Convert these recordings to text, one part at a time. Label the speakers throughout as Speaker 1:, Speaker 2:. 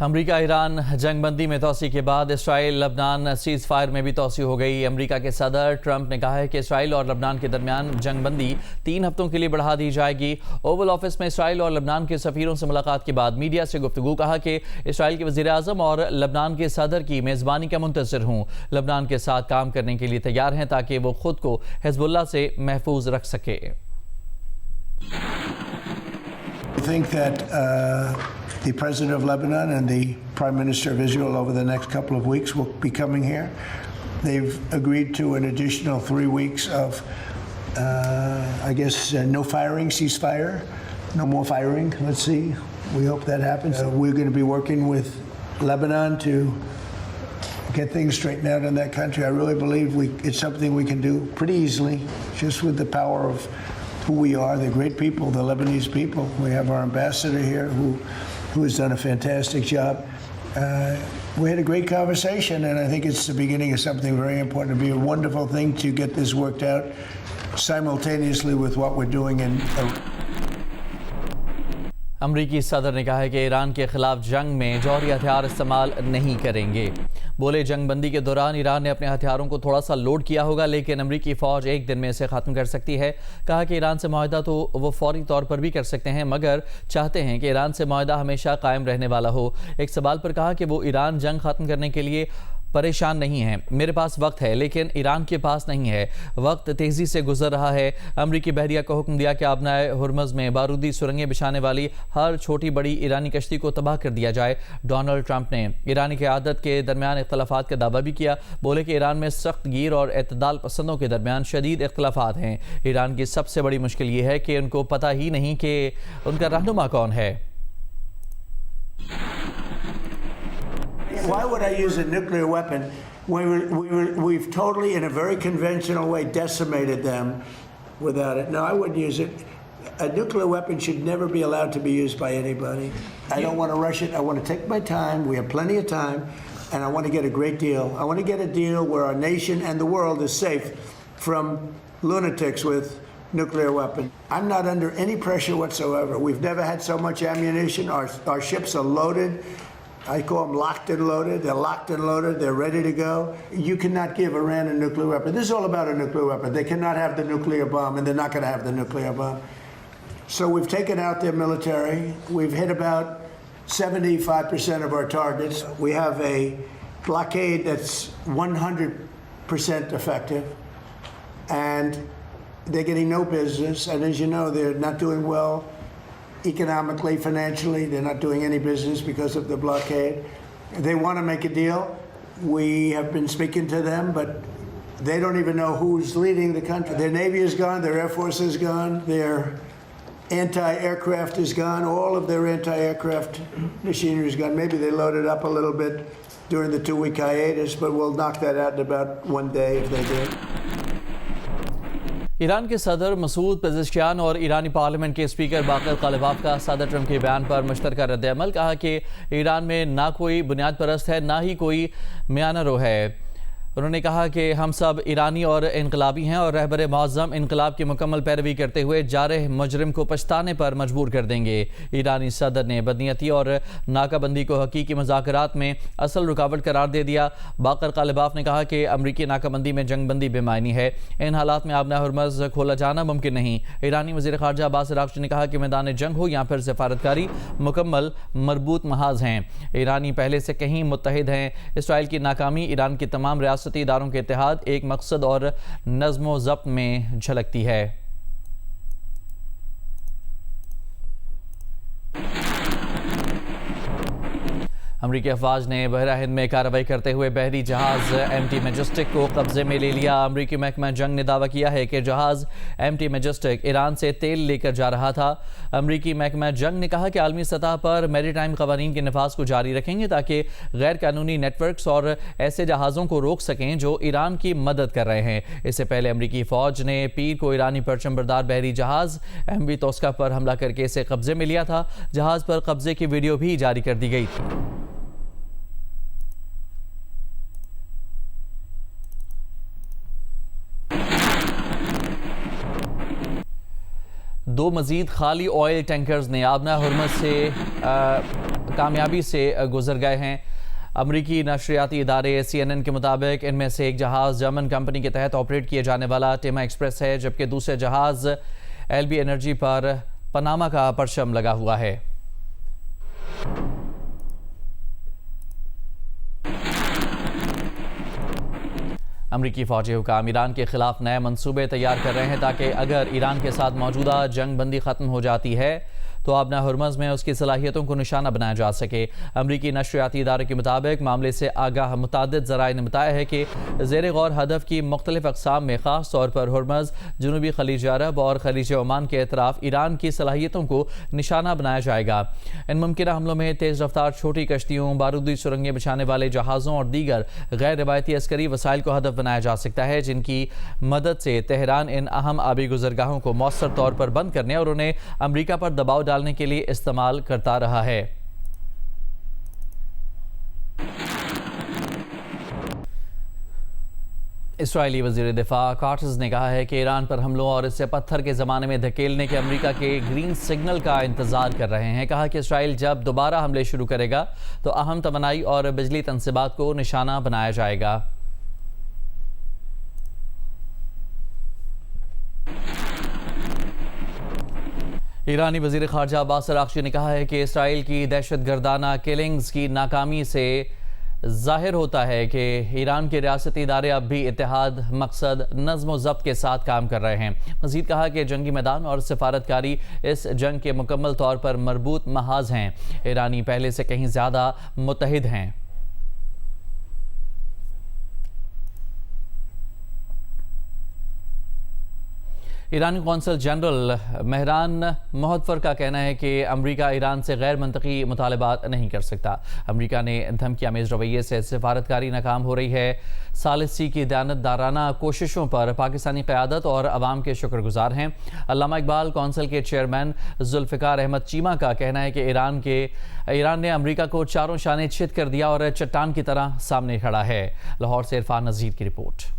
Speaker 1: अमरीका Iran जंगबंदी में तोसी के बाद इसराइल लबनान सीज़ फायर में भी तोसी हो गई। अमरीका के सदर ट्रंप ने कहा है कि इसराइल और लबनान के दरमियान जंगबंदी 3 हफ्तों के लिए बढ़ा दी जाएगी। ओवल ऑफिस में इसराइल और लबनान के सफीरों से मुलाकात के बाद मीडिया से गुफ्तगू कहा कि इसराइल के वज़ीर आज़म और लबनान के सदर की मेज़बानी का मुंतज़िर हूँ। लबनान के साथ काम करने के लिए तैयार हैं ताकि वो खुद को हिज़्बुल्लाह से महफूज रख सके।
Speaker 2: The President of Lebanon and the Prime Minister of Israel over the next couple of weeks will be coming here. They've agreed to an additional 3 weeks of, no firing, ceasefire, no more firing. Let's see. We hope that happens. We're going to be working with Lebanon to get things straightened out in that country. I really believe it's something we can do pretty easily, just with the power of who we are, the great people, the Lebanese people. We have our ambassador here who has done a fantastic job. We had a great conversation, and I think it's the beginning of something very important. It'll be a wonderful thing to get this worked out simultaneously with what we're doing in
Speaker 1: अमरीकी सदर ने कहा है कि Iran के खिलाफ जंग में जौहरी हथियार इस्तेमाल नहीं करेंगे। बोले जंगबंदी के दौरान ईरान ने अपने हथियारों को थोड़ा सा लोड किया होगा, लेकिन अमरीकी फ़ौज एक दिन में इसे ख़त्म कर सकती है। कहा कि ईरान से मुआहदा तो वो फौरी तौर पर भी कर सकते हैं, मगर चाहते हैं कि ईरान से मुआहदा हमेशा कायम रहने वाला हो। एक सवाल पर कहा कि वो ईरान जंग ख़त्म करने के लिए परेशान नहीं है। मेरे पास वक्त है, लेकिन ईरान के पास नहीं है। वक्त तेज़ी से गुजर रहा है। अमरीकी बहरिया को हुक्म दिया कि आबनाए हुर्मुज़ में बारूदी सुरंगें बिछाने वाली हर छोटी बड़ी ईरानी कश्ती को तबाह कर दिया जाए। डोनाल्ड ट्रंप ने ईरानी क़यादत के दरमियान इख्तलाफात का दावा भी किया। बोले कि ईरान में सख्त गिर और एतदाल पसंदों के दरमियान शदीद इख्तलाफात हैं। ईरान की सबसे बड़ी मुश्किल ये है कि उनको पता ही नहीं कि उनका रहनुमा कौन है।
Speaker 2: Why would I use a nuclear weapon? We've totally, in a very conventional way, decimated them without it. No, I wouldn't use it. A nuclear weapon should never be allowed to be used by anybody. I don't want to rush it. I want to take my time. We have plenty of time. And I want to get a great deal. I want to get a deal where our nation and the world is safe from lunatics with nuclear weapons. I'm not under any pressure whatsoever. We've never had so much ammunition. Our ships are loaded. I call them locked and loaded. They're locked and loaded. They're ready to go. You cannot give Iran a nuclear weapon. This is all about a nuclear weapon. They cannot have the nuclear bomb, and they're not going to have the nuclear bomb. So we've taken out their military. We've hit about 75% of our targets. We have a blockade that's 100% effective, and they're getting no business. And as you know, they're not doing well economically, financially. They're not doing any business because of the blockade. They want to make a deal. We have been speaking to them, but they don't even know who's leading the country. Their Navy is gone, their Air Force is gone, their anti-aircraft is gone, all of their anti-aircraft machinery is gone. Maybe they loaded up a little bit during the 2-week hiatus, but we'll knock that out in about 1 day if they do.
Speaker 1: Iran के सदर Masood Pezeshkian और ईरानी parliament के speaker बाकर कालिबाफ का सदर Trump के बयान पर मुश्तरका रद्द-ए-अमल। कहा कि ईरान में ना कोई बुनियाद परस्त है, ना ही कोई म्यानरो है। उन्होंने कहा कि हम सब ईरानी और इनकलाबी हैं और रहबर मुअज़्ज़म इनकलाब की मुकम्मल पैरवी करते हुए जारह मुजरिम को पछताने पर मजबूर कर देंगे। ईरानी सदर ने बदनीयती और नाकाबंदी को हकीकी मुज़ाकरात में असल रुकावट करार दे दिया। बाकर कालिबाफ ने कहा कि अमरीकी नाकाबंदी में जंगबंदी बेमायनी है। इन हालात में आबना हुर्मुज़ खोला जाना मुमकिन नहीं। ईरानी वज़ीर ख़ारजा अब्बास अराग़ची ने कहा कि मैदान जंग हो या फिर सफारतकारी मुकम्मल मरबूत महाज हैं। ईरानी पहले से कहीं मुत्तहिद हैं। इसराइल की नाकामी ईरान की तमाम रियासती इदारों के इत्तेहाद, एक मकसद और नज़्म व ज़ब्त में झलकती है। अमरीकी अफवाज ने बहरा हिंद में कार्रवाई करते हुए बहरी जहाज़ MT मैजेस्टिक को कब्जे में ले लिया। अमरीकी महकमा जंग ने दावा किया है कि जहाज़ MT मैजेस्टिक ईरान से तेल लेकर जा रहा था। अमरीकी महकमा जंग ने कहा कि आलमी सतह पर मैरीटाइम क़वानीन के नफाज को जारी रखेंगे ताकि गैर कानूनी नेटवर्क्स और ऐसे जहाज़ों को रोक सकें जो ईरान की मदद कर रहे हैं। इससे पहले अमरीकी फ़ौज ने पीर को ईरानी परचम बरदार बहरी जहाज़ MV तोस्का पर हमला करके इसे कब्जे में लिया था। जहाज़ पर कब्जे की वीडियो भी जारी कर दी गई थी। 2 मजीद खाली ऑयल टैंकर्स ने आबना हुर्मुज़ से कामयाबी से गुजर गए हैं। अमरीकी नशरियाती इदारे CNN के मुताबिक इनमें से एक जहाज़ जर्मन कंपनी के तहत ऑपरेट किए जाने वाला टेमा एक्सप्रेस है, जबकि दूसरे जहाज़ LB एनर्जी पर पनामा का परचम लगा हुआ है। अमरीकी फौजी हुकाम ईरान के खिलाफ नए मंसूबे तैयार कर रहे हैं ताकि अगर ईरान के साथ मौजूदा जंग बंदी ख़त्म हो जाती है तो अब हुर्मुज़ में उसकी सलाहियतों को निशाना बनाया जा सके। अमरीकी नशरियाती इदारे के मुताबिक मामले से आगाह मुतादिद ज़राए ने बताया है कि ज़ेर गौर हदफ की मुख्तलिफ अक़साम में ख़ास तौर पर हुर्मुज़, जनूबी खलीज अरब और खलीज ओमान के अतराफ़ ईरान की सलाहियतों को निशाना बनाया जाएगा। इन मुमकिना हमलों में तेज़ रफ्तार छोटी कश्तियों, बारूदी सुरंगें बिछाने वाले जहाज़ों और दीगर गैर रिवायती अस्करी वसाइल को हदफ बनाया जा सकता है, जिनकी मदद से तेहरान इन अहम आबी गुज़रगाहों को मौसर तौर पर बंद करने और उन्हें अमरीका पर दबाव डालने के लिए इस्तेमाल करता रहा है। इस्राएली वज़ीर दिफा कार्टर्स ने कहा है कि ईरान पर हमलों और इसे पत्थर के ज़माने में धकेलने के अमरीका के ग्रीन सिग्नल का इंतज़ार कर रहे हैं। कहा कि इसराइल जब दोबारा हमले शुरू करेगा तो अहम तवानाई और बिजली तनसीबात को निशाना बनाया जाएगा। ईरानी वज़ीर ख़ारजा अब्बास अराग़ची ने कहा है कि इसराइल की दहशतगर्दाना किलिंग्स की नाकामी से ज़ाहिर होता है कि ईरान के रियासती इदारे अब भी इत्तेहाद, मकसद, नज़्म व ज़ब्त के साथ काम कर रहे हैं। मज़ीद कहा कि जंगी मैदान और सफारतकारी इस जंग के मुकम्मल तौर पर मरबूत महाज हैं। ईरानी पहले से कहीं ज़्यादा मुत्तहिद हैं। ईरानी कौंसल जनरल महरान मोहद्दफर का कहना है कि अमरीका ईरान से गैर मंतकी मुतालबात नहीं कर सकता। अमरीका ने धमकी आमेज़ रवैये से सफारतकारी नाकाम हो रही है। सालिसी की दयानतदाराना कोशिशों पर पाकिस्तानी क़यादत और अवाम के शुक्रगुजार हैं। अल्लामा इकबाल कौंसल के चेयरमैन जुल्फ़िकार अहमद चीमा का कहना है कि ईरान ने अमरीका को चारों शाने चित कर दिया और चट्टान की तरह सामने खड़ा है। लाहौर से इरफान नज़ीर की रिपोर्ट।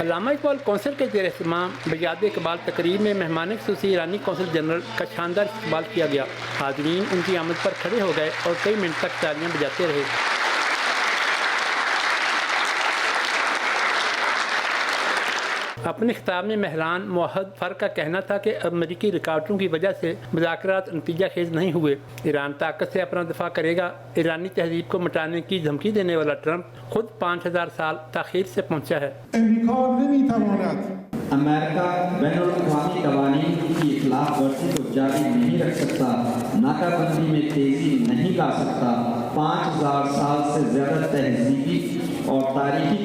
Speaker 3: अल्लामा इकबाल कौंसिल के ज़ेर इत्माम बयाद इकबाल तकरीब में मेहमान ख़ुसूसी ईरानी कौंसिल जनरल का शानदार इस्तकबाल किया गया। हाज़रीन उनकी आमद पर खड़े हो गए और कई मिनट तक तालियां बजाते रहे। अपने खिताब में महरान मोहद्दफर का कहना था कि अमरीकी रुकावटों की वजह से मुज़ाकरात नतीजा खेज नहीं हुए। ईरान ताकत से अपना दफा करेगा। ईरानी तहजीब को मिटाने की धमकी देने वाला ट्रंप खुद 5000 साल ताख़ीर से पहुंचा है।
Speaker 4: अमेरिका बैनुल-अक़वामी कवानीन की खिलाफ वर्जी को जारी नहीं रख सकता, नाकाबंदी में तेजी नहीं ला सकता। 5000 साल से ज़्यादा तहजीबी और तारीखी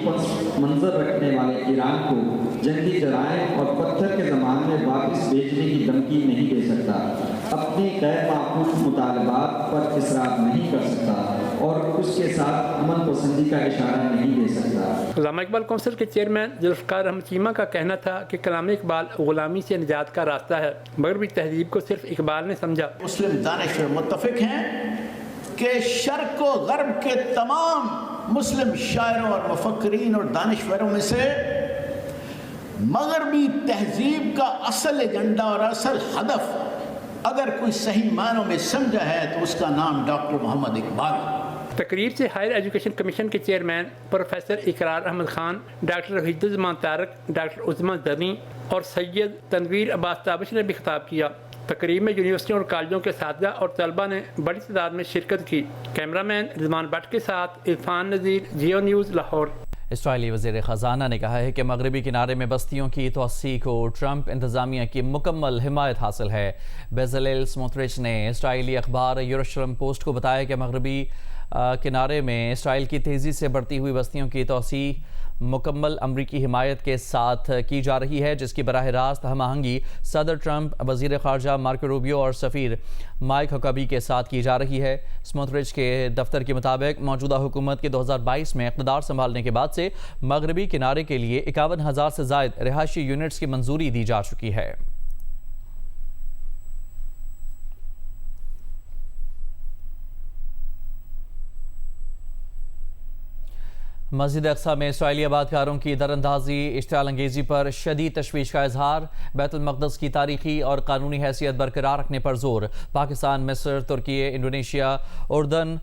Speaker 4: मंजर रखने वाले ईरान को जंगी जराइम और पत्थर के ज़माने में वापस भेजने की धमकी नहीं दे सकता, अपने गैर माकूल मुतालबात पर इसरार नहीं कर सकता और उसके साथ अमन पसंदी का इशारा नहीं दे सकता।
Speaker 3: अल्लामा इकबाल कौंसिल के चेयरमैन जुल्फ़िकार अहमद चीमा का कहना था कि कलाम इकबाल गुलामी से निजात का रास्ता है, मगर भी तहजीब को सिर्फ इकबाल ने समझा।
Speaker 5: मुस्लिम दानिशवर मुत्तफिक हैं कि शर्क़ व ग़र्ब के तमाम मुस्लिम शायरों और मुफक्किरीन और दानिशवरों में से मगरबी तहजीब का असल एजेंडा और असल हदफ अगर कोई सही मानों में समझा है तो उसका नाम डॉक्टर मोहम्मद इकबाल।
Speaker 3: तकरीब से हायर एजुकेशन कमीशन के चेयरमैन प्रोफेसर इकरार अहमद खान, डॉक्टर वहीदुज़्ज़मान तारक, डॉक्टर उज़्मा ज़रनी और सैयद तनवीर अब्बास ताबिश ने भी खिताब किया। तकरीब में यूनिवर्सिटियों और कॉलेजों के साथिया और तलबा ने बड़ी तादाद में शिरकत की। कैमरामैन रिजवान भट्ट के साथ इरफान नज़ीर, जियो न्यूज़, लाहौर।
Speaker 1: इसराइली वज़ीर ख़ज़ाना ने कहा है कि मगरबी किनारे में बस्तियों की तोसी को ट्रंप इंतज़ामिया की मुकम्मल हिमायत हासिल है। बेज़लेल स्मोट्रिच ने इसराइली अखबार यरूशलेम पोस्ट को बताया कि मगरबी किनारे में इसराइल की तेज़ी से बढ़ती हुई बस्तियों की तोसी मुकम्मल अमरीकी हिमायत के साथ की जा रही है, जिसकी बराह रास्त हम आहंगी सदर ट्रंप, वज़ीर ख़ारजा मार्को रूबियो और सफ़ीर माइक हुकबी के साथ की जा रही है। स्मोट्रिच के दफ्तर के मुताबिक मौजूदा हुकूमत के 2022 में इक़्तिदार संभालने के बाद से मगरबी किनारे के लिए 51,000 से ज़ायद रिहायशी यूनिट्स की मंजूरी दी जा चुकी है। मस्जिद अक्सा में इसराइली आबादकारों की दरअंदाजी, इश्तियाल अंगेजी पर शदीद तशवीश का इजहार। बैतुल मक़दस की तारीखी और कानूनी हैसियत बरकरार रखने पर जोर। पाकिस्तान, मिस्र, तुर्की, इंडोनेशिया, उर्दन,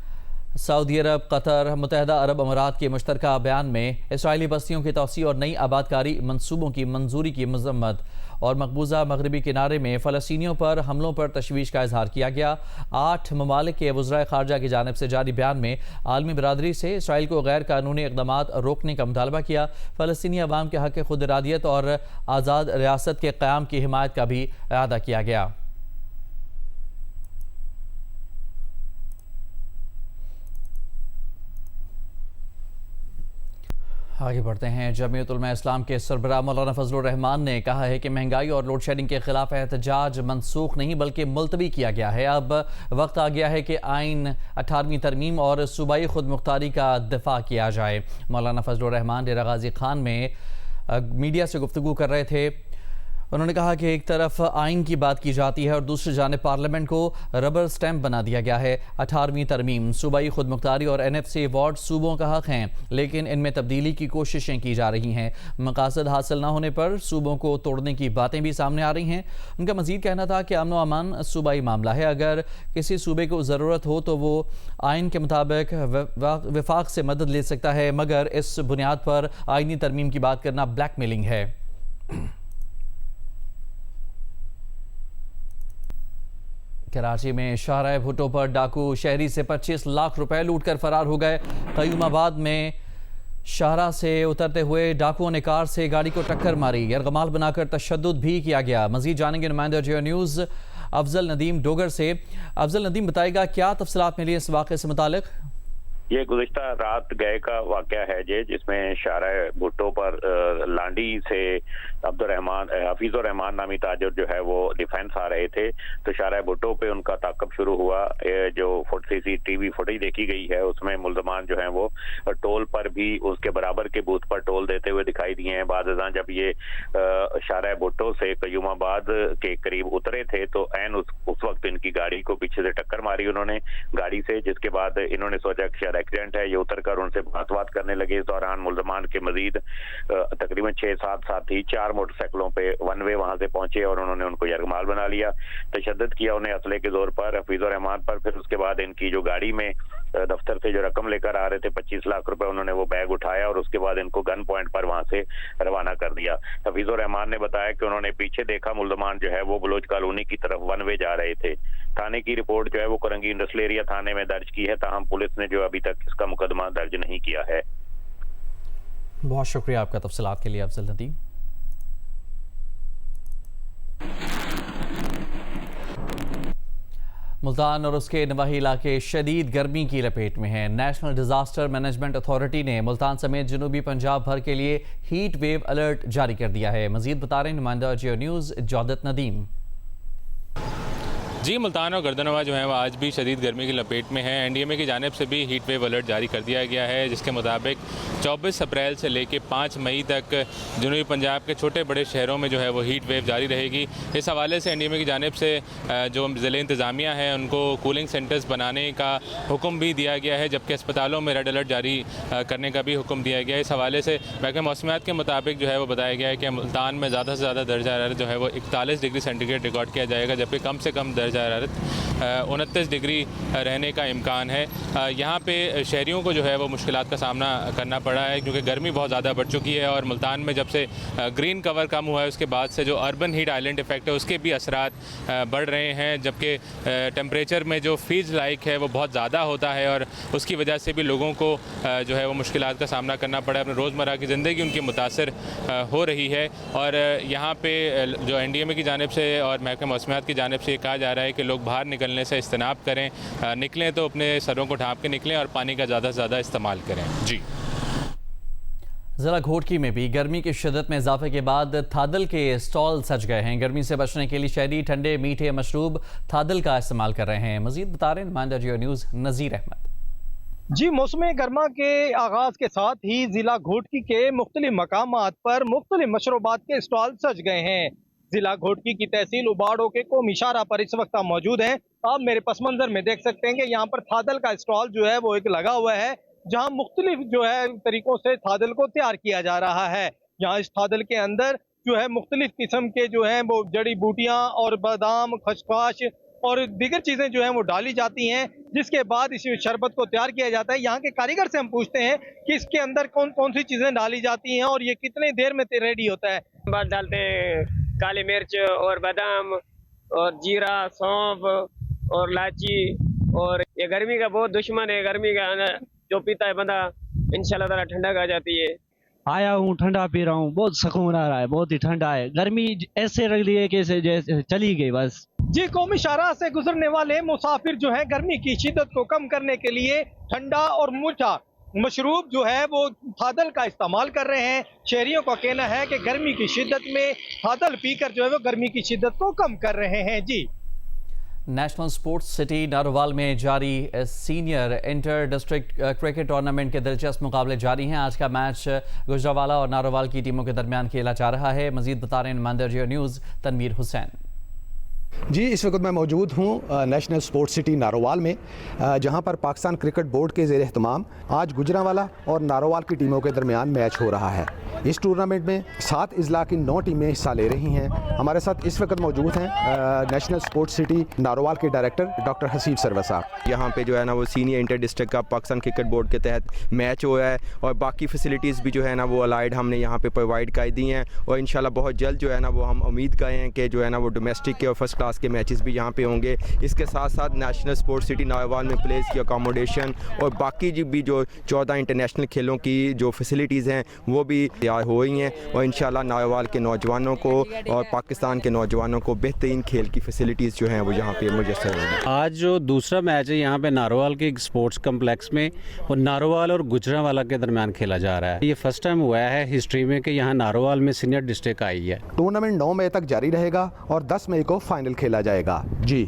Speaker 1: सऊदी अरब, कतर, मुत्तहदा अरब अमारात के मुश्तरका बयान में इसराइली बस्तियों की तोसी और नई आबादकारी मंसूबों की मंजूरी की मजम्मत और मकबूजा मगरबी किनारे में फ़लस्तीनियों पर हमलों पर तशवीश का इजहार किया गया। 8 ममालिक के वज़राए ख़ारजा की जानिब से जारी बयान में आलमी बरादरी से इसराइल को गैर कानूनी इक़दामात रोकने का मुतालबा किया। फ़लस्तीनी अवाम के हक़ खुद इरादियत और आज़ाद रियासत के क़याम की हिमायत का भी इरादा किया गया। आगे बढ़ते हैं। जमीयत उलमा इस्लाम के सरबराह मौलाना फजलुर रहमान ने कहा है कि महंगाई और लोड शेडिंग के खिलाफ एहतजाज मनसूख नहीं बल्कि मुलतवी किया गया है। अब वक्त आ गया है कि आइन 18वीं तरमीम और सूबाई खुद मुख्तारी का दिफा किया जाए। मौलाना फजलुर रहमान डेरा गाजी खान में मीडिया से गुफ्तगू कर रहे थे। उन्होंने कहा कि एक तरफ आइन की बात की जाती है और दूसरी जानिब पार्लियामेंट को रबर स्टैंप बना दिया गया है। 18वीं तरमीम, सूबाई खुद मुख्तारी और NFC वार्ड सूबों का हक हैं, लेकिन इनमें तब्दीली की कोशिशें की जा रही हैं। मकासद हासिल न होने पर सूबों को तोड़ने की बातें भी सामने आ रही हैं। उनका मजीद कहना था कि अमन व अमान सूबाई मामला है। अगर किसी सूबे को ज़रूरत हो तो वो आइन के मुताबिक विफाक से मदद ले सकता है, मगर इस बुनियाद पर आइनी तरमीम की बात करना ब्लैकमेलिंग है। कराची में शाहराह भुट्टो पर डाकू शहरी से 25 लाख रुपए लूटकर फरार हो गए। कयूमाबाद में शाहरा से उतरते हुए डाकुओं ने कार से गाड़ी को टक्कर मारी। यरगमाल बनाकर तशद्दुद भी किया गया। मजीद जानेंगे नुमाइंदा जियो न्यूज़ अफजल नदीम डोगर से। अफजल नदीम, बताएगा क्या तफसीलात मिली इस वाक़े से मुतालिक?
Speaker 6: ये गुज़िश्ता रात गए का वाक़या है जिसमें शाहराह भुट्टो पर लांडी से हफीज़ुर रहमान नामी ताजर जो है वो डिफेंस आ रहे थे, तो शाहराह भुट्टो पे उनका ताक़ब शुरू हुआ। जो CCTV फुटेज देखी गई है उसमें मुल्ज़मान जो है वो टोल पर भी उसके बराबर के बूथ पर टोल देते हुए दिखाई दिए हैं। बाद जब ये शाहराह भुट्टो से कयूमाबाद के करीब उतरे थे तो ऐन उस वक्त इनकी गाड़ी को पीछे से टक्कर मारी उन्होंने गाड़ी से, जिसके बाद इन्होंने सोचा कि एक्सीडेंट है। ये उतरकर उनसे बात करने लगे। इस दौरान मुल्ज़मान के मजीद तकरीबन 6-7 साथी 4 मोटरसाइकिलों पे वन वे वहां से पहुंचे और उन्होंने उनको यरगमाल बना लिया, तशद्दुद किया उन्हें असले के जोर पर हफीज़ुर रहमान पर। फिर उसके बाद इनकी जो गाड़ी में दफ्तर से जो रकम लेकर आ रहे थे 25 लाख रुपए, उन्होंने वो बैग उठाया और उसके बाद इनको गन पॉइंट पर वहां से रवाना कर दिया। हफीज़ुर रहमान ने बताया कि उन्होंने पीछे देखा मुल्ज़मान जो है वो बलोच कॉलोनी की तरफ वन वे जा रहे थे। थाने की रिपोर्ट जो है वो करंगी इंडस्ट्रियल एरिया थाने में दर्ज की है, ताहम पुलिस ने जो अभी तक इसका मुकदमा दर्ज नहीं किया है।
Speaker 1: बहुत शुक्रिया आपका तफसीलात के लिए अफजल नदीम। मुल्तान और उसके नवाही इलाके शदीद गर्मी की लपेट में हैं। नेशनल डिजास्टर मैनेजमेंट अथॉरिटी ने मुल्तान समेत जनूबी पंजाब भर के लिए हीट वेव अलर्ट जारी कर दिया है। मजीद बता रहे हैं नुमाइंदा जियो न्यूज़ जौदत नदीम।
Speaker 7: जी, मुल्तान और गर्दनवा जो है वो आज भी शदीद गर्मी की लपेट में है। NDMA की जानिब से भी हीट वेव अलर्ट जारी कर दिया गया है, जिसके मुताबिक 24 अप्रैल से लेकर 5 मई तक जनूबी पंजाब के छोटे बड़े शहरों में जो है वो हीट वेव जारी रहेगी। इस हवाले से NDMA की जानिब से जो ज़िले इंतज़ामिया है उनको कूलिंग सेंटर्स बनाने का हुक्म भी दिया गया है, जबकि अस्पतालों में रेड अलर्ट जारी करने का भी हुक्म दिया गया है। इस हवाले से महकमे मौसमियात के मुताबिक जो है वो बताया गया है कि मुल्तान में ज़्यादा से ज़्यादा दर्जा हरारत जो है वो 41 डिग्री सेंटीग्रेड रिकॉर्ड किया जाएगा, जबकि कम से कम दर्जा हरारत 29 डिग्री रहने का इम्कान है। यहाँ पे शहरियों को जो है वो मुश्किलात का सामना करना पड़ा है, क्योंकि गर्मी बहुत ज़्यादा बढ़ चुकी है और मुल्तान में जब से ग्रीन कवर कम हुआ है उसके बाद से जो अर्बन हीट आइलैंड इफेक्ट है उसके भी असरात बढ़ रहे हैं, जबकि टेम्परेचर में जो फीज लाइक है वो बहुत ज़्यादा होता है और उसकी वजह से भी लोगों को जो है वो मुश्किलात का सामना करना पड़ा है। अपने रोज़मर्रा की ज़िंदगी उनकी मुतासर हो रही है। और यहाँ पे जो NDMA की जानिब से और महकमे मौसमियात की जानिब से ये कहा जा रहा है कि लोग बाहर निकलने से इज्तनाब करें, निकलें तो अपने सरों को ढाँप के निकलें और पानी का ज़्यादा से ज़्यादा इस्तेमाल करें। जी,
Speaker 1: ज़िला घोटकी में भी गर्मी की शिद्दत में इजाफे के बाद थादल के स्टॉल सज गए हैं। गर्मी से बचने के लिए शहरी ठंडे मीठे मशरूब थादल का इस्तेमाल कर रहे हैं। मजीद बता रहे हैं नुमाइंदा जियो न्यूज़ नज़ीर अहमद।
Speaker 8: जी, मौसम गर्मा के आगाज के साथ ही जिला घोटकी के मुख्तलिफ मकामात पर मुख्तलिफ मशरूबात के स्टॉल सज गए हैं। जिला घोटकी की तहसील उबाड़ो के कौमी शाहरा पर इस वक्त आप मौजूद हैं। आप मेरे पस मंजर में देख सकते हैं कि यहाँ पर थादल का स्टॉल जो है वो एक लगा हुआ है। जहां मुख्तलिफ जो है तरीकों से थादल को तैयार किया जा रहा है। यहाँ इस थादल के अंदर जो है मुख्तलिफ किस्म के जो है वो जड़ी बूटियां और बादाम, खसखस और दीगर चीजें जो हैं वो डाली जाती हैं, जिसके बाद इस शरबत को तैयार किया जाता है। यहाँ के कारीगर से हम पूछते हैं कि इसके अंदर कौन कौन सी चीजें डाली जाती हैं और ये कितने देर में रेडी होता है।
Speaker 9: बाद डालते हैं काली मिर्च और बादाम और जीरा, सौंफ और इलायची। और ये गर्मी का बहुत दुश्मन है, गर्मी का जो पीता है बंदा इंशाल्लाह ताला ठंडक आ जाती है।
Speaker 10: आया हूँ, ठंडा पी रहा हूँ, बहुत सुकून आ रहा है, बहुत ही ठंडा है। गर्मी ऐसे रख ली है कि जैसे चली गई बस।
Speaker 8: जी, कौमी शाहराह से गुजरने वाले मुसाफिर जो है गर्मी की शिद्दत को कम करने के लिए ठंडा और मीठा मशरूब जो है वो थादल का इस्तेमाल कर रहे हैं। शहरियों का कहना है कि गर्मी की शिद्दत में थादल पीकर जो है वो गर्मी की शिद्दत को कम कर रहे हैं। जी,
Speaker 1: नेशनल स्पोर्ट्स सिटी नारोवाल में जारी senior inter district cricket tournament के दिलचस्प मुकाबले जारी हैं। आज का मैच गुजरावाला और नारोवाल की टीमों के दरमियान खेला जा रहा है। मजीद बता रहे हैं नुमाइंदा जियो न्यूज़ तनवीर हुसैन।
Speaker 11: जी, इस वक्त मैं मौजूद हूँ नेशनल स्पोर्ट्स सिटी नारोवाल में, जहाँ पर पाकिस्तान क्रिकेट बोर्ड के ज़ेर एहतमाम आज गुजरावाला और नारोवाल की टीमों के दरमियान मैच हो रहा है। इस टूर्नामेंट में 7 अजला की 9 टीमें हिस्सा ले रही हैं। हमारे साथ इस वक्त मौजूद हैं नेशनल स्पोर्ट्स सिटी नारोवाल के डायरेक्टर डॉक्टर हसीब सरवर साहब।
Speaker 12: यहाँ पे जो है ना वो सीनियर इंटर डिस्ट्रिक्ट का पाकिस्तान क्रिकेट बोर्ड के तहत मैच हुआ है और बाकी फैसिलिटीज़ भी जो है ना वो अलाइड हमने यहाँ पे प्रोवाइड कर दी हैं और इंशाल्लाह बहुत जल्द जो है ना वो हम उम्मीद करें हैं कि जो है ना वो डोमेस्टिक के और फर्स्ट क्लास के मैचेस भी यहाँ पे होंगे। इसके साथ साथ नेशनल स्पोर्ट्स सिटी नारोवाल में प्लेयर्स की अकोमोडेशन और बाकी भी जो 14 इंटरनेशनल खेलों की जो फैसिलिटीज़ हैं वो भी तैयार हो रही हैं और इंशाल्लाह नारोवाल के नौजवानों को और पाकिस्तान के नौजवानों को बेहतरीन खेल की फैसिलिटीज़ जो हैं वो यहाँ पे मुयस्सर होंगी।
Speaker 10: आज जो दूसरा मैच है यहाँ पे नारोवाल के स्पोर्ट्स कम्प्लेक्स में और नारोवाल और गुजरावाला के दरमियान खेला जा रहा है। ये फर्स्ट टाइम हुआ है हिस्ट्री में कि यहाँ नारोवाल में सीनियर डिस्ट्रिक्ट आई है।
Speaker 11: टूर्नामेंट 9 मई तक जारी रहेगा और 10 मई को फाइनल खेला जाएगा। जी।